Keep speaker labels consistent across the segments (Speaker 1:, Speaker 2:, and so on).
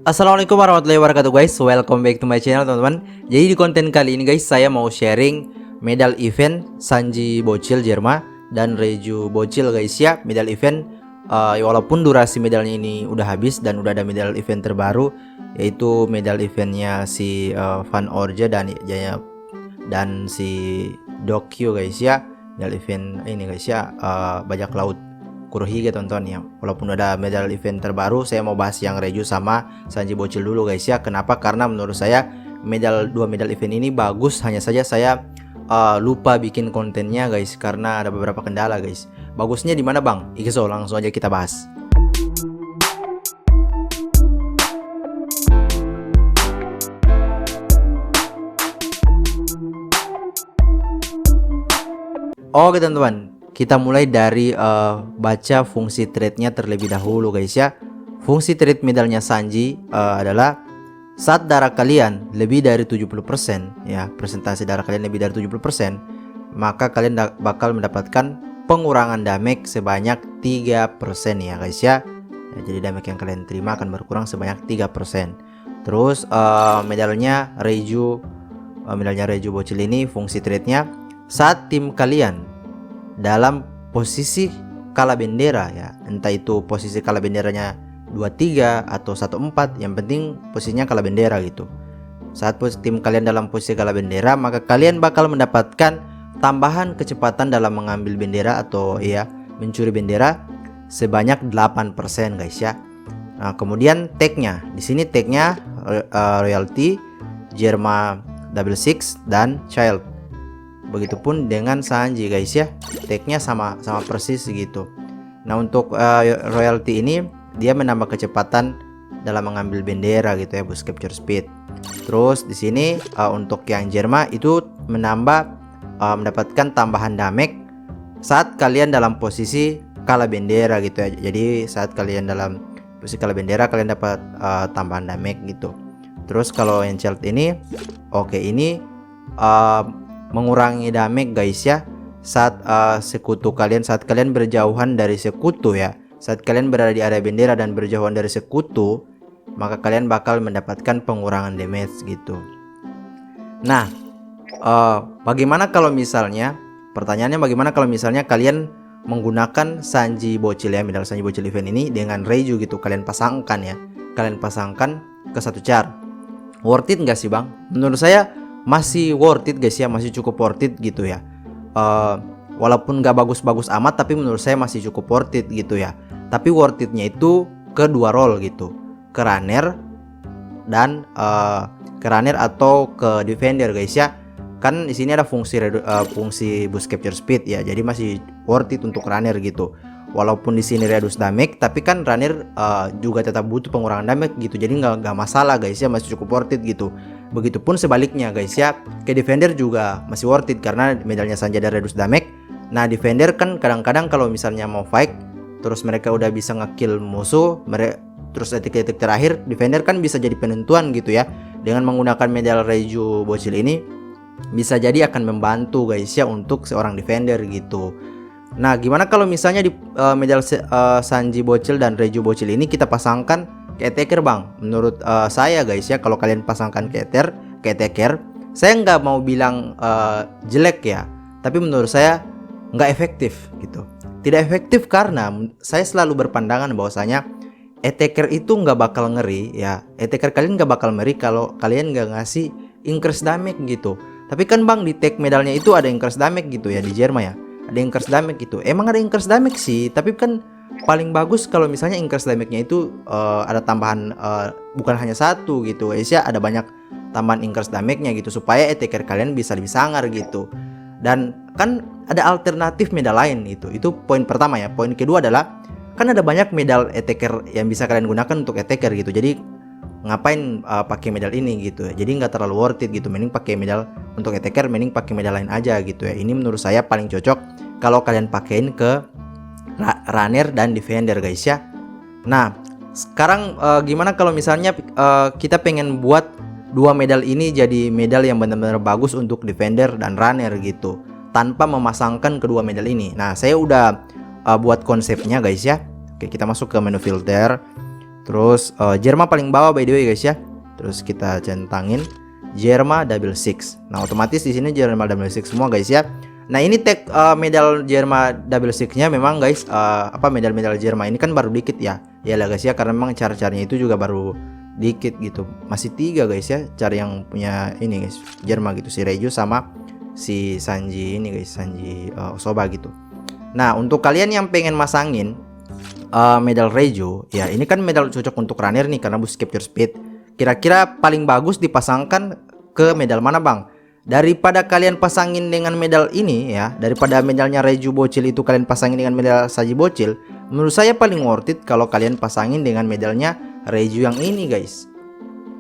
Speaker 1: Assalamualaikum warahmatullahi wabarakatuh guys. Welcome back to my channel teman-teman. Jadi di konten kali ini guys, saya mau sharing medal event Sanji Bocil Jerma dan Reju Bocil guys ya. Medal event walaupun durasi medalnya ini udah habis dan udah ada medal event terbaru, yaitu medal eventnya si Van Orje dan si Dokyo guys ya. Medal event ini guys ya, bajak laut Kurohige tonton ya. Walaupun ada medal event terbaru, saya mau bahas yang Reju sama Sanji Bocil dulu guys ya. Kenapa? Karena menurut saya dua medal event ini bagus. Hanya saja saya lupa bikin kontennya guys karena ada beberapa kendala guys. Bagusnya di mana bang? So langsung aja kita bahas. Oke teman-teman, kita mulai dari baca fungsi trade-nya terlebih dahulu guys ya. Fungsi trade medalnya Sanji adalah saat darah kalian lebih dari 70% ya, persentase darah kalian lebih dari 70%, maka kalian bakal mendapatkan pengurangan damage sebanyak 3% ya guys ya. Jadi damage yang kalian terima akan berkurang sebanyak 3%. Terus medalnya Reju Bocil ini fungsi trade-nya saat tim kalian dalam posisi kala bendera ya, entah itu posisi kala benderanya 23 atau 14, yang penting posisinya kala bendera gitu. Saat tim kalian dalam posisi kala bendera, maka kalian bakal mendapatkan tambahan kecepatan dalam mengambil bendera atau ya mencuri bendera sebanyak 8% guys ya. Nah, kemudian tag-nya. Di sini tag-nya royalty, Jerma double six dan child. Begitupun dengan Sanji guys ya, tag-nya sama persis gitu. Nah untuk royalty ini dia menambah kecepatan dalam mengambil bendera gitu ya, boost capture speed. Terus di sini untuk yang Jerma itu mendapatkan tambahan damage saat kalian dalam posisi kala bendera gitu ya. Jadi saat kalian dalam posisi kala bendera kalian dapat tambahan damage gitu. Terus kalau yang child ini, ini mengurangi damage guys ya saat sekutu kalian, saat kalian berjauhan dari sekutu ya. Saat kalian berada di area bendera dan berjauhan dari sekutu, maka kalian bakal mendapatkan pengurangan damage gitu. Nah bagaimana kalau misalnya, pertanyaannya bagaimana kalau misalnya kalian menggunakan Sanji Bocil ya, medal Sanji Bocil event ini dengan Reju gitu, kalian pasangkan ya, kalian pasangkan ke satu char. Worth it nggak sih bang? Menurut saya masih worth it guys ya, masih cukup worth it gitu ya. Walaupun gak bagus-bagus amat, tapi menurut saya masih cukup worth it gitu ya. Tapi worth itnya itu ke dua role gitu, ke runner dan ke runner atau ke defender guys ya. Kan di sini ada fungsi boost capture speed ya, jadi masih worth it untuk runner gitu. Walaupun di sini reduce damage, tapi kan runner juga tetap butuh pengurangan damage gitu. Jadi nggak masalah guys ya, masih cukup worth it gitu. Begitupun sebaliknya guys ya, ke defender juga masih worth it karena medalnya Sanji ada reduce damage. Nah defender kan kadang-kadang kalau misalnya mau fight, terus mereka udah bisa ngekill musuh, terus detik-detik terakhir defender kan bisa jadi penentuan gitu ya. Dengan menggunakan medal Reju Bocil ini bisa jadi akan membantu guys ya untuk seorang defender gitu. Nah gimana kalau misalnya di medal Sanji Bocil dan Reju Bocil ini kita pasangkan ke attacker bang? Menurut saya guys ya, kalau kalian pasangkan ke attacker, saya nggak mau bilang jelek ya, tapi menurut saya nggak efektif gitu. Tidak efektif karena saya selalu berpandangan bahwasanya attacker itu nggak bakal ngeri ya. Attacker kalian nggak bakal ngeri kalau kalian nggak ngasih increase damage gitu. Tapi kan bang di tag medalnya itu ada increase damage gitu ya, di Jerma ya ada increase damage gitu. Emang ada increase damage sih, tapi kan paling bagus kalau misalnya increase damage-nya itu ada tambahan bukan hanya satu gitu guys ya, ada banyak tambahan increase damage-nya gitu supaya attacker kalian bisa lebih sangar gitu. Dan kan ada alternatif medal lain itu poin pertama ya. Poin kedua adalah kan ada banyak medal attacker yang bisa kalian gunakan untuk attacker gitu. Jadi ngapain pakai medal ini gitu ya. Jadi nggak terlalu worth it gitu. Mending pakai medal untuk attacker, mending pakai medal lain aja gitu ya. Ini menurut saya paling cocok kalau kalian pakein ke runner dan defender guys ya. Nah sekarang gimana kalau misalnya kita pengen buat dua medal ini jadi medal yang benar-benar bagus untuk defender dan runner gitu, tanpa memasangkan kedua medal ini. Nah saya udah buat konsepnya guys ya. Oke, kita masuk ke menu filter. Terus Jerma paling bawah by the way guys ya. Terus kita centangin Jerma double six. Nah otomatis di sini Jerma double six semua guys ya. Nah ini tag medal Jerma double six-nya memang guys, medal-medal Jerma ini kan baru dikit ya. Ya lah guys ya, karena memang cara-caranya itu juga baru dikit gitu. Masih 3 guys ya cara yang punya ini guys Jerma gitu, si Reju sama si Sanji ini guys, Sanji Osoba gitu. Nah untuk kalian yang pengen masangin medal Reju ya, ini kan medal cocok untuk runner nih karena boost capture speed. Kira-kira paling bagus dipasangkan ke medal mana bang? Daripada kalian pasangin dengan medal ini ya, daripada medalnya Reju bocil itu kalian pasangin dengan medal Sanji bocil, menurut saya paling worth it kalau kalian pasangin dengan medalnya Reju yang ini guys.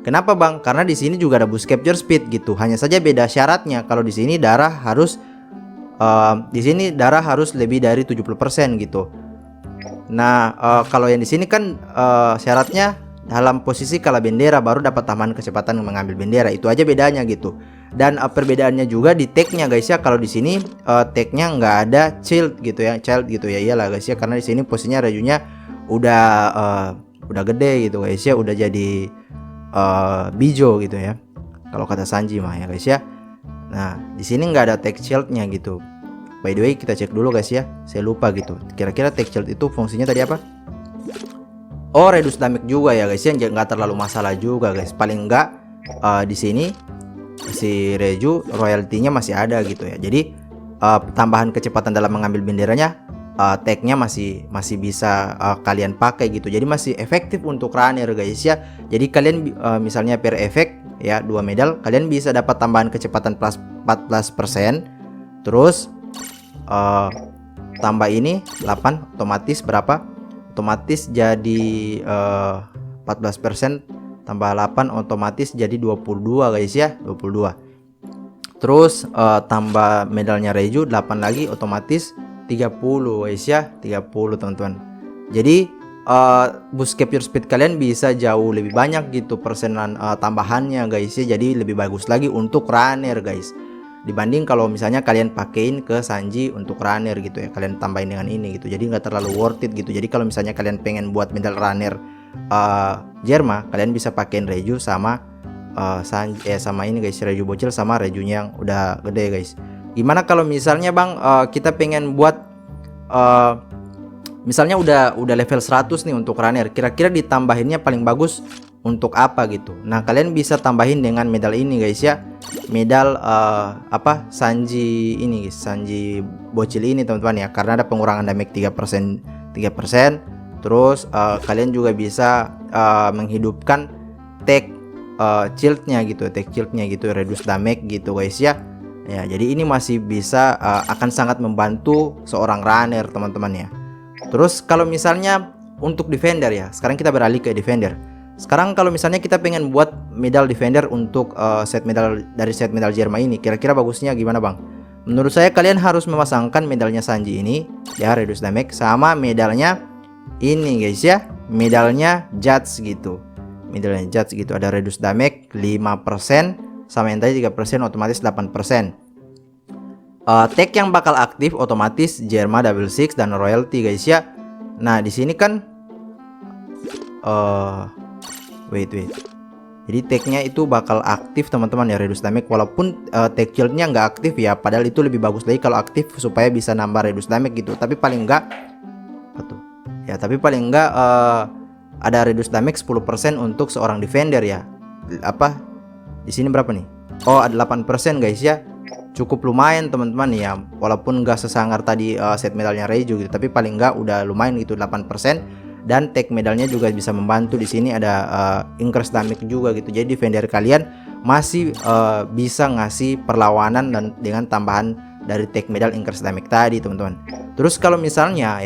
Speaker 1: Kenapa bang? Karena di sini juga ada boost capture speed gitu. Hanya saja beda syaratnya. Kalau di sini darah harus lebih dari 70% gitu. Nah, kalau yang di sini kan syaratnya dalam posisi kala bendera baru dapat tambahan kecepatan mengambil bendera. Itu aja bedanya gitu. Dan perbedaannya juga di tagnya guys ya. Kalau di sini tagnya nggak ada child gitu ya, iyalah guys ya, karena di sini posisinya Rejunya udah gede gitu guys ya, udah jadi bijo gitu ya. Kalau kata Sanji mah ya guys ya. Nah di sini nggak ada tag shieldnya gitu. By the way kita cek dulu guys ya, saya lupa gitu. Kira-kira tag shield itu fungsinya tadi apa? Oh reduce damage juga ya guys ya, nggak terlalu masalah juga guys. Paling nggak di sini si Reju royaltinya masih ada gitu ya. Jadi tambahan kecepatan dalam mengambil benderanya, tagnya masih bisa kalian pakai gitu. Jadi masih efektif untuk runner guys ya. Jadi kalian misalnya per efek ya 2 medal kalian bisa dapat tambahan kecepatan plus 14%. Terus tambah ini 8 otomatis berapa? Otomatis jadi 14% tambah 8 otomatis jadi 22 guys ya, 22. Terus tambah medalnya Reju 8 lagi otomatis 30 guys ya, 30 teman-teman. Jadi boost capture speed kalian bisa jauh lebih banyak gitu persenan tambahannya guys ya. Jadi lebih bagus lagi untuk runner guys, dibanding kalau misalnya kalian pakein ke Sanji untuk runner gitu ya, kalian tambahin dengan ini gitu. Jadi nggak terlalu worth it gitu. Jadi kalau misalnya kalian pengen buat medal runner Jerma, kalian bisa pakein Reju sama sama ini guys, Reju bocil sama Rejunya yang udah gede guys. Gimana kalau misalnya bang kita pengen buat misalnya udah level 100 nih untuk runner, kira-kira ditambahinnya paling bagus untuk apa gitu. Nah kalian bisa tambahin dengan medal ini guys ya, medal Sanji ini guys, Sanji bocil ini teman-teman ya, karena ada pengurangan damage 3%. Terus kalian juga bisa menghidupkan tag shieldnya gitu, reduce damage gitu guys ya. Ya jadi ini masih bisa akan sangat membantu seorang runner teman-teman ya. Terus kalau misalnya untuk defender ya, sekarang kita beralih ke defender. Sekarang kalau misalnya kita pengen buat medal defender untuk set medal dari set medal Jerma ini, kira-kira bagusnya gimana bang? Menurut saya kalian harus memasangkan medalnya Sanji ini ya, reduce damage, sama medalnya ini guys ya, medalnya Judge gitu. Medalnya Judge gitu ada reduce damage 5% sama yang tadi 3%, otomatis 8%. Tag yang bakal aktif otomatis Jerma double six dan royalty guys ya. Nah di sini kan wait. Jadi tagnya itu bakal aktif teman-teman ya, reduce damage, walaupun tag shieldnya nggak aktif ya. Padahal itu lebih bagus lagi kalau aktif supaya bisa nambah reduce damage gitu. Tapi paling enggak ada reduce damage 10% untuk seorang defender ya. Di sini berapa nih? Oh ada 8% guys ya. Cukup lumayan teman-teman ya, walaupun nggak sesangar tadi set medalnya Reju gitu, tapi paling nggak udah lumayan gitu 8%. Dan tag medalnya juga bisa membantu. Di sini ada increase damage juga gitu. Jadi defender kalian masih bisa ngasih perlawanan dan dengan tambahan dari tag medal increase damage tadi teman-teman. Terus kalau misalnya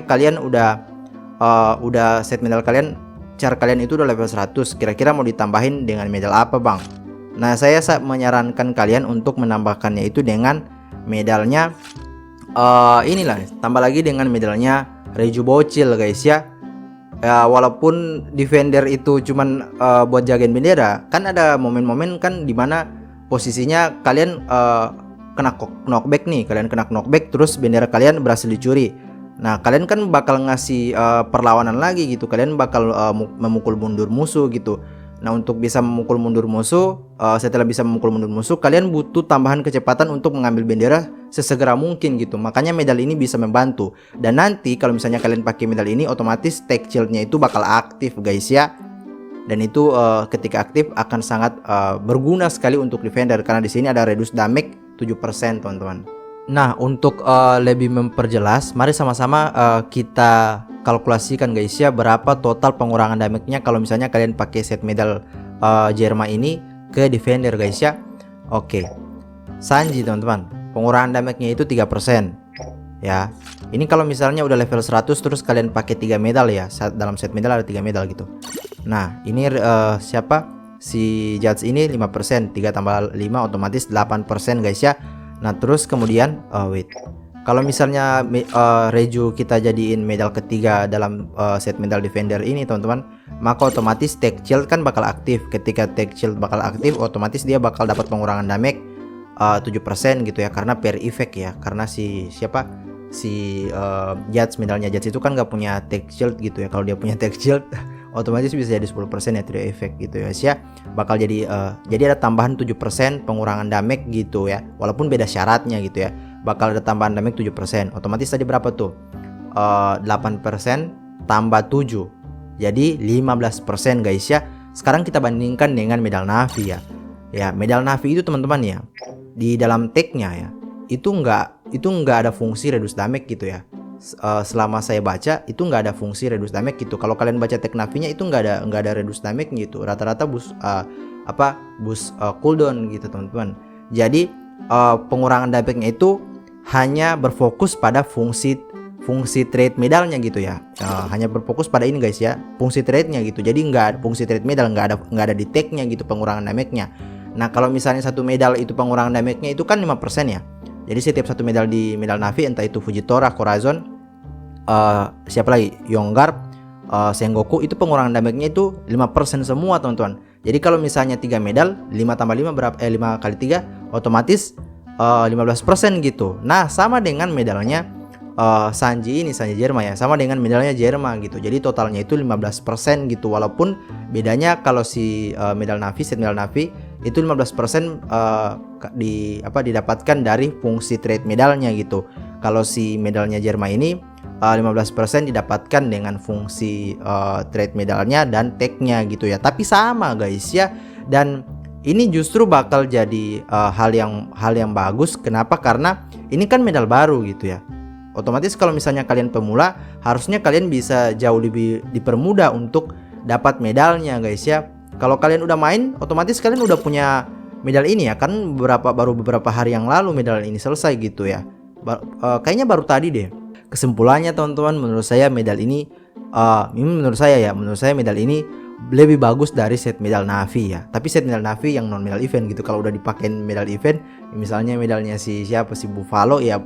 Speaker 1: kalian udah set medal kalian, char kalian itu udah level 100, kira-kira mau ditambahin dengan medal apa bang? Nah saya menyarankan kalian untuk menambahkannya itu dengan medalnya inilah, tambah lagi dengan medalnya Reju bocil guys ya. Walaupun defender itu cuman buat jagain bendera, kan ada momen-momen kan dimana posisinya kalian kena knockback nih, kalian kena knockback terus bendera kalian berhasil dicuri. Nah, kalian kan bakal ngasih perlawanan lagi gitu. Kalian bakal memukul mundur musuh gitu. Nah, untuk bisa memukul mundur musuh, setelah bisa memukul mundur musuh, kalian butuh tambahan kecepatan untuk mengambil bendera sesegera mungkin gitu. Makanya medal ini bisa membantu. Dan nanti kalau misalnya kalian pakai medal ini, otomatis tech shieldnya itu bakal aktif guys ya. Dan itu ketika aktif akan sangat berguna sekali untuk defender, karena di sini ada reduce damage 7% teman-teman. Nah, untuk lebih memperjelas, mari sama-sama kita kalkulasikan guys ya, berapa total pengurangan damage-nya kalau misalnya kalian pakai set medal Jerma ini ke defender guys ya. Oke. Sanji teman-teman, pengurangan damage-nya itu 3% ya. Ini kalau misalnya udah level 100 terus kalian pakai 3 medal ya. Dalam set medal ada 3 medal gitu. Nah, ini siapa? Si Judge ini 5%, 3 tambah 5 otomatis 8% guys ya. Nah, terus kemudian kalau misalnya Reju kita jadiin medal ketiga dalam set medal defender ini teman-teman, maka otomatis tech shield kan bakal aktif. Ketika tech shield bakal aktif, otomatis dia bakal dapat pengurangan damage 7% gitu ya, karena per effect ya. Karena si Judge, medalnya Judge itu kan nggak punya tech shield gitu ya. Kalau dia punya tech shield otomatis bisa jadi 10% ya, tidak efek gitu ya guys ya. Bakal jadi ada tambahan 7% pengurangan damage gitu ya. Walaupun beda syaratnya gitu ya. Bakal ada tambahan damage 7%. Otomatis tadi berapa tuh? 8% tambah 7. Jadi 15% guys ya. Sekarang kita bandingkan dengan medal Na'vi ya. Ya, medal Na'vi itu teman-teman ya, di dalam tag-nya ya, itu nggak ada fungsi reduce damage gitu ya. Selama saya baca itu nggak ada fungsi reduce damage gitu. Kalau kalian baca tag Na'vi-nya itu nggak ada reduce damage gitu. Rata-rata boost cooldown gitu teman-teman. Jadi pengurangan damage-nya itu hanya berfokus pada fungsi trade medalnya gitu ya. Hanya berfokus pada ini guys ya, fungsi trade-nya gitu. Jadi nggak ada fungsi trade medal, nggak ada di tag-nya gitu pengurangan damage-nya. Nah, kalau misalnya satu medal itu pengurangan damage-nya itu kan 5% ya. Jadi setiap satu medal di medal Na'vi, entah itu Fujitora, Corazon, siapa lagi, Yongar, Sengoku, itu pengurangan damage-nya itu 5% semua teman-teman. Jadi kalau misalnya 3 medal, 5 tambah 5 berapa? 5 kali 3 otomatis 15% gitu. Nah, sama dengan medalnya Sanji Jerma ya, sama dengan medalnya Jerma gitu. Jadi totalnya itu 15% gitu. Walaupun bedanya kalau si medal Na'vi, set medal Na'vi itu 15% didapatkan dari fungsi trade medalnya gitu. Kalau si medalnya Jerma ini 15% didapatkan dengan fungsi trade medalnya dan tag-nya gitu ya. Tapi sama guys ya. Dan ini justru bakal jadi hal yang bagus. Kenapa? Karena ini kan medal baru gitu ya. Otomatis kalau misalnya kalian pemula, harusnya kalian bisa jauh lebih dipermudah untuk dapat medalnya guys ya. Kalau kalian udah main, otomatis kalian udah punya medal ini ya. Kan baru beberapa hari yang lalu medal ini selesai gitu ya. Kayaknya baru tadi deh. Kesimpulannya teman-teman, menurut saya medal ini menurut saya medal ini lebih bagus dari set medal Na'vi ya. Tapi set medal Na'vi yang non medal event gitu, kalau udah dipakein medal event, misalnya medalnya si Buffalo ya,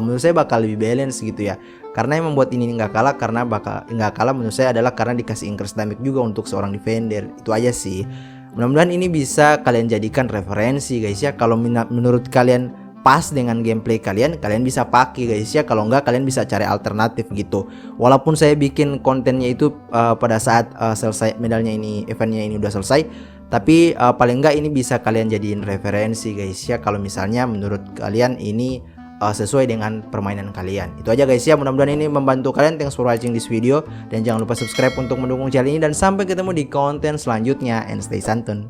Speaker 1: menurut saya bakal lebih balance gitu ya. Karena yang membuat ini nggak kalah menurut saya adalah karena dikasih increase damage juga untuk seorang defender. Itu aja sih. Mudah-mudahan ini bisa kalian jadikan referensi guys ya. Kalau menurut kalian pas dengan gameplay kalian bisa pakai guys ya. Kalau enggak, kalian bisa cari alternatif gitu. Walaupun saya bikin kontennya itu pada saat selesai medalnya ini, eventnya ini udah selesai, tapi paling enggak ini bisa kalian jadiin referensi guys ya. Kalau misalnya menurut kalian ini sesuai dengan permainan kalian. Itu aja guys ya. Mudah-mudahan ini membantu kalian. Thanks for watching this video, dan jangan lupa subscribe untuk mendukung channel ini, dan sampai ketemu di konten selanjutnya, and stay santun.